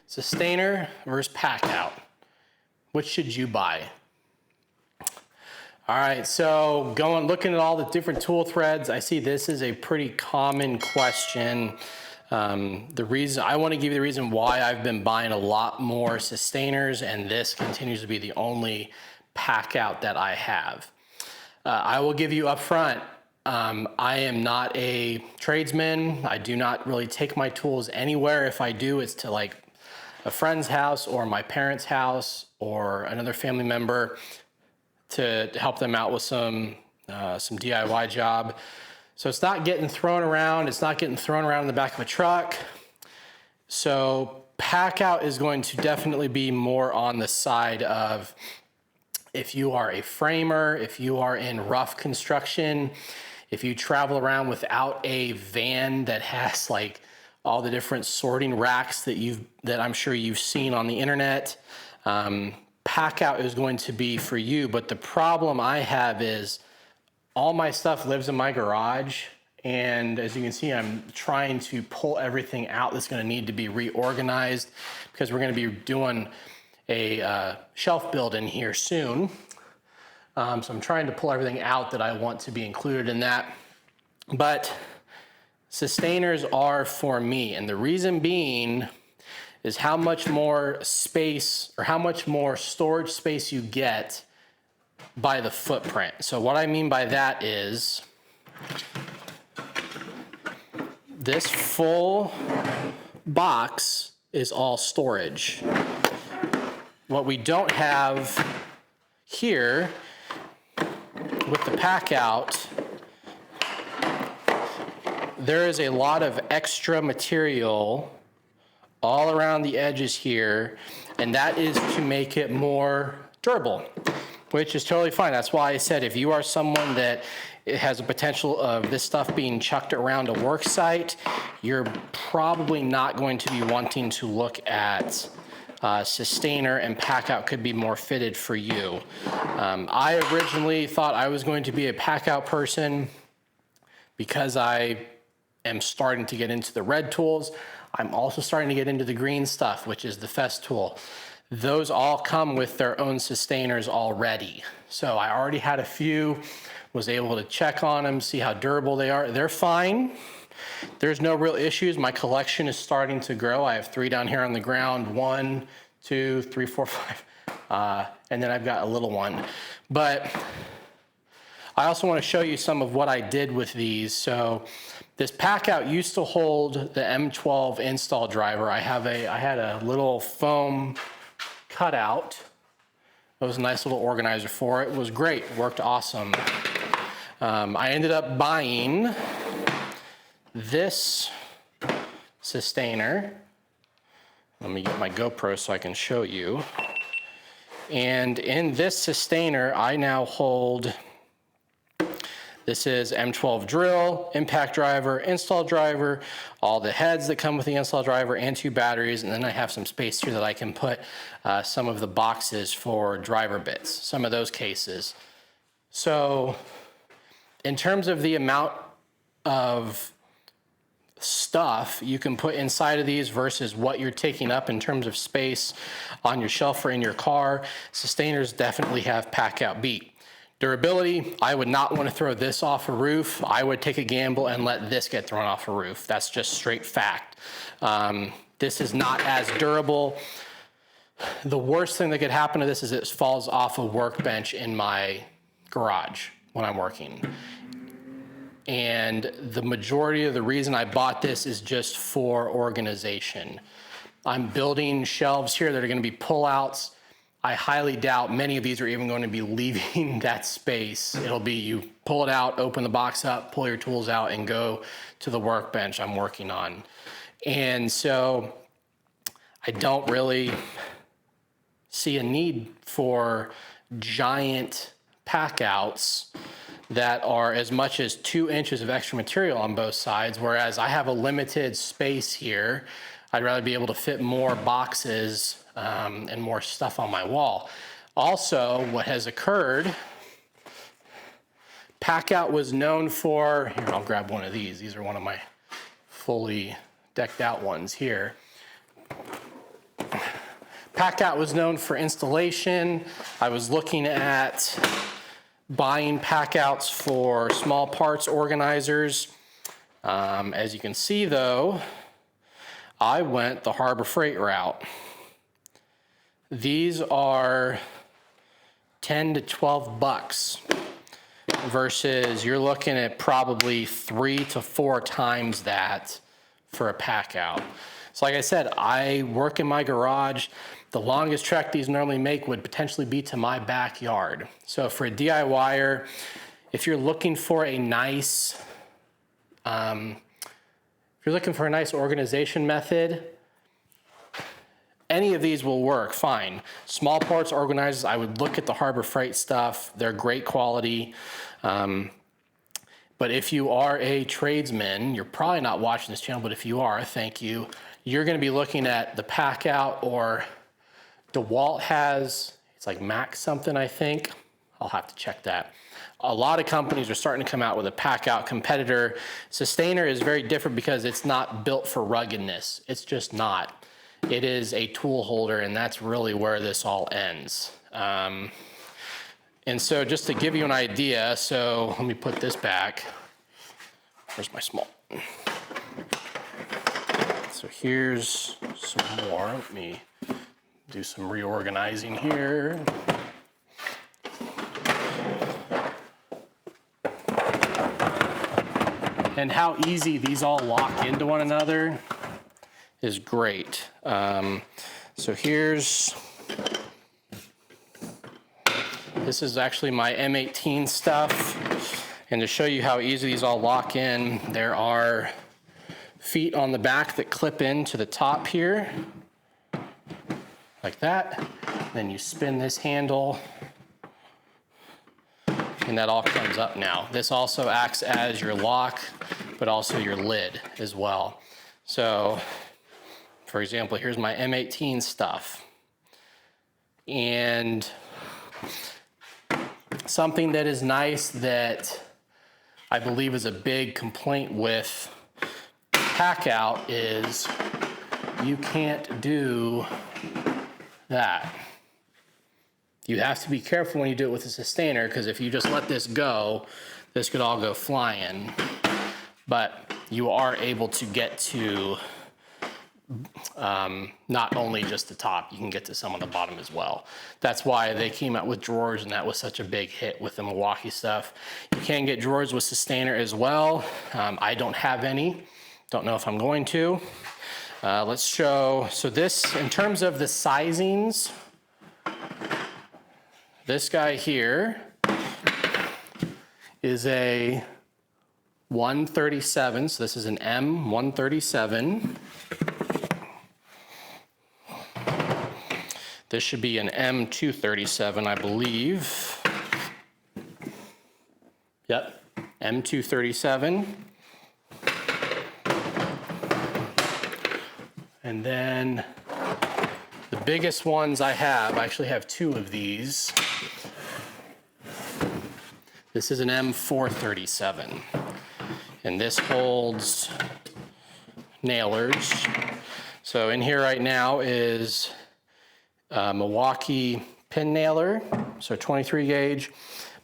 Systainer versus Packout. Which should you buy? All right, so looking at all the different tool threads, I see this is a pretty common question. The reason I want to give you the reason why I've been buying a lot more Systainers, and this continues to be the only Packout that I have. I will give you up front, I am not a tradesman. I do not really take my tools anywhere. If I do, it's to like a friend's house or my parents' house or another family member to help them out with some DIY job. So it's not getting thrown around. It's not getting thrown around in the back of a truck. So Packout is going to definitely be more on the side of if you are a framer, if you are in rough construction, if you travel around without a van that has like all the different sorting racks that I'm sure you've seen on the internet, Packout is going to be for you. But the problem I have is all my stuff lives in my garage, and as you can see, I'm trying to pull everything out that's going to need to be reorganized because we're going to be doing a shelf build in here soon. So I'm trying to pull everything out that I want to be included in that. But Systainers are for me, and the reason being is how much more space or how much more storage space you get by the footprint. So what I mean by that is this full box is all storage. What we don't have here with the Packout, there is a lot of extra material all around the edges here, and that is to make it more durable, which is totally fine. That's why I said if you are someone that has a potential of this stuff being chucked around a work site, you're probably not going to be wanting to look at Systainer, and Packout could be more fitted for you. I originally thought I was going to be a Packout person because I am starting to get into the red tools. I'm also starting to get into the green stuff, which is the Fest tool. Those all come with their own Systainers already. So I already had a few, was able to check on them, see how durable they are. They're fine. There's no real issues. My collection is starting to grow. I have 3 down here on the ground, 1, 2, 3, 4, 5, and then I've got a little one. But I also want to show you some of what I did with these. So this Packout used to hold the M12 install driver. I had a little foam cutout. It was a nice little organizer for it. It was great, worked awesome. I ended up buying this Systainer. Let me get my GoPro so I can show you. And in this Systainer, I now hold, this is M12 drill, impact driver, install driver, all the heads that come with the install driver, and 2 batteries. And then I have some space here that I can put some of the boxes for driver bits, some of those cases. So in terms of the amount of stuff you can put inside of these versus what you're taking up in terms of space on your shelf or in your car, Systainers definitely have Packout beat. Durability, I would not want to throw this off a roof. I would take a gamble and let this get thrown off a roof. That's just straight fact. This is not as durable. The worst thing that could happen to this is it falls off a workbench in my garage when I'm working. And the majority of the reason I bought this is just for organization. I'm building shelves here that are going to be pull-outs. I highly doubt many of these are even going to be leaving that space. It'll be you pull it out, open the box up, pull your tools out, and go to the workbench I'm working on. And so I don't really see a need for giant Packouts that are as much as 2 inches of extra material on both sides, whereas I have a limited space here. I'd rather be able to fit more boxes and more stuff on my wall. Also, what has occurred, Packout was known for, here, I'll grab one of these. These are one of my fully decked out ones here. Packout was known for installation. I was looking at buying packouts for small parts organizers. As you can see though, I went the Harbor Freight route. These are 10 to 12 bucks versus you're looking at probably 3 to 4 times that for a packout. So like I said, I work in my garage. The longest trek these normally make would potentially be to my backyard. So for a DIYer, if you're looking for a nice, organization method, any of these will work fine. Small parts organizers, I would look at the Harbor Freight stuff. They're great quality. But if you are a tradesman, you're probably not watching this channel, but if you are, thank you. You're gonna be looking at the Packout, or DeWalt has, it's like Max something, I think. I'll have to check that. A lot of companies are starting to come out with a Packout competitor. Systainer is very different because it's not built for ruggedness. It's just not. It is a tool holder, and that's really where this all ends. And so just to give you an idea, so let me put this back. Where's my small? So here's some more. Let me do some reorganizing here. And how easy these all lock into one another is great. So this is actually my M18 stuff. And to show you how easy these all lock in, there are feet on the back that clip into the top here, like that. Then you spin this handle, and that all comes up now. This also acts as your lock, but also your lid as well. So, for example, here's my M18 stuff. And something that is nice that I believe is a big complaint with Packout is you can't do that. You have to be careful when you do it with a Systainer, because if you just let this go, this could all go flying. But you are able to get to not only just the top, you can get to some on the bottom as well. That's why they came out with drawers, and that was such a big hit with the Milwaukee stuff. You can get drawers with Systainer as well. I don't have any. Don't know if I'm going to. Let's show, so this, in terms of the sizings, this guy here is a 137, so this is an M137. This should be an M237, I believe. Yep, M237. And then the biggest ones I actually have 2 of these. This is an M437. And this holds nailers. So in here right now is Milwaukee pin nailer, so 23 gauge.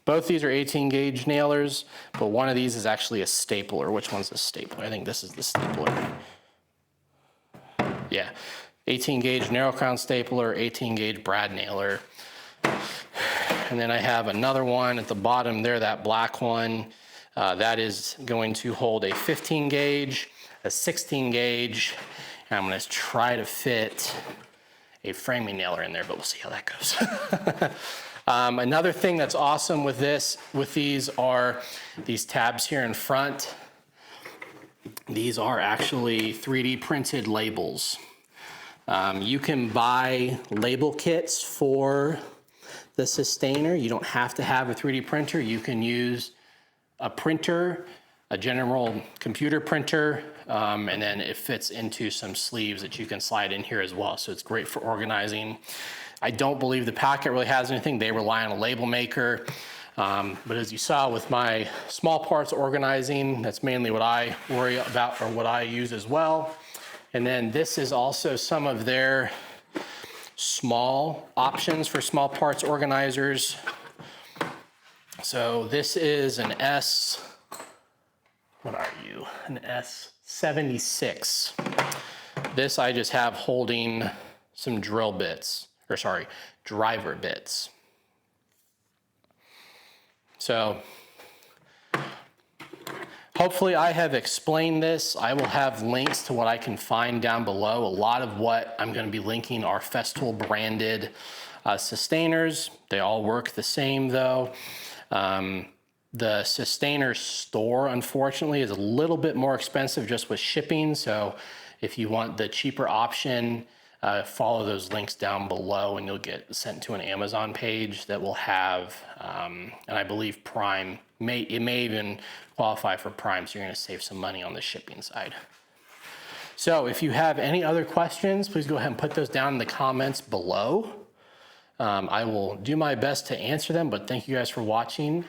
Both these are 18 gauge nailers, but one of these is actually a stapler. Which one's the stapler? I think this is the stapler. Yeah, 18 gauge narrow crown stapler, 18 gauge brad nailer. And then I have another one at the bottom there, that black one. That is going to hold a 15 gauge, a 16 gauge, and I'm gonna try to fit a framing nailer in there, but we'll see how that goes. Another thing that's awesome with these are these tabs here in front. These are actually 3D printed labels. You can buy label kits for the Systainer. You don't have to have a 3D printer. You can use a printer, a general computer printer, and then it fits into some sleeves that you can slide in here as well. So it's great for organizing. I don't believe the Packout really has anything. They rely on a label maker. But as you saw with my small parts organizing, that's mainly what I worry about, or what I use as well. And then this is also some of their small options for small parts organizers. So this is an what are you? An S76. This I just have holding some drill bits, or sorry, driver bits. So hopefully I have explained this. I will have links to what I can find down below. A lot of what I'm going to be linking are Festool branded Systainers. They all work the same though. The Systainer store, unfortunately, is a little bit more expensive just with shipping. So if you want the cheaper option, follow those links down below and you'll get sent to an Amazon page that will have, and I believe Prime, it may even qualify for Prime, so you're gonna save some money on the shipping side. So if you have any other questions, please go ahead and put those down in the comments below. I will do my best to answer them, but thank you guys for watching.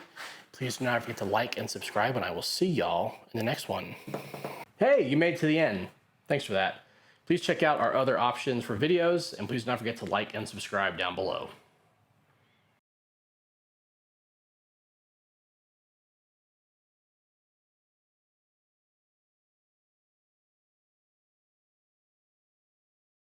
Please do not forget to like and subscribe, and I will see y'all in the next one. Hey, you made it to the end. Thanks for that. Please check out our other options for videos, and please do not forget to like and subscribe down below.